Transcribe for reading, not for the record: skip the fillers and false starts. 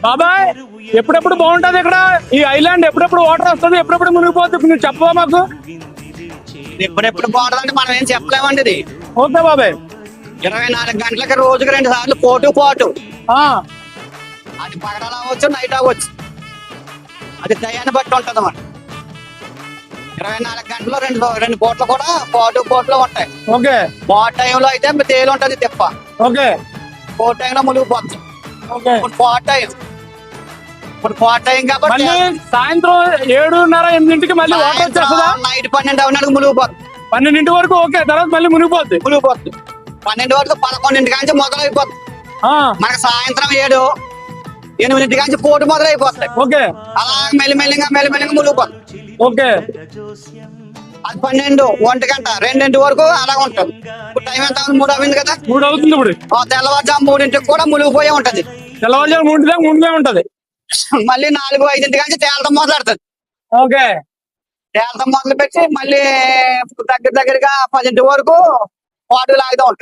బాబాయ్ ఎప్పుడెప్పుడు బాగుంటది ఇక్కడ ఈ ఐలాండ్? ఎప్పుడెప్పుడు వాటర్ వస్తుంది, ఎప్పుడెప్పుడు మునిగిపోతుంది? నువ్వు చెప్పవా మాకు? ఎప్పుడెప్పుడు బాగుంటుందంటే మనం ఏం చెప్పలేమండి. ఇది ఓకే బాబాయ్. 24 గంటలకి రోజుకి 2 సార్లు పోటు ఆ, అది పగడాలు అవ్వచ్చు, నైట్ అవ్వచ్చు. అది టయాన్ని బట్టి ఉంటది మరి. 24 గంటలు రెండు పూటలు కూడా పోట్లు ఉంటాయి. ఓకే పోట్ టైంలో అయితే తేలి ఉంటది తిప్ప. ఓకే పోట్ టైంలో మునిగిపోతుంది. ఓకే. ఇప్పుడు పోట్ టైం కాబట్టి మళ్ళీ సాయంత్రం 7:30-8 మళ్ళీ వాటర్ వచ్చేస్తుందా? నైట్ 12 అవునాడు మునిగిపోతుంది. 12 వరకు ఓకే, తర్వాత మళ్ళీ మునిగిపోద్ది. 12 వరకు 11 కాంచి మొదలైపోతుంది. ఆ, మనకి సాయంత్రం 7-8 కాంచి పోటు మొదలైపోతాయి. ఓకే అలా మెల్లిమెల్లిగా మునిగిపోతుంది. ఓకే. అది 12, 1 గంట 2 వరకు అలా ఉంటుంది. ఇప్పుడు టైం ఎంత? 3 అయింది కదా. 3 అవుతుంది ఇప్పుడు. తెల్లవారుజాము 3 కూడా మునిగిపోయే ఉంటది. తెల్లవారుజాము 3 దాకా ముందే ఉంటది. మళ్ళీ 4-5 కాంచి తేలటం మొదలెడుతుంది. ఓకే. తేలటం మొదలు పెట్టి మళ్ళీ దగ్గరగా 10 వరకు పాటు లాగుతూ ఉంటుంది.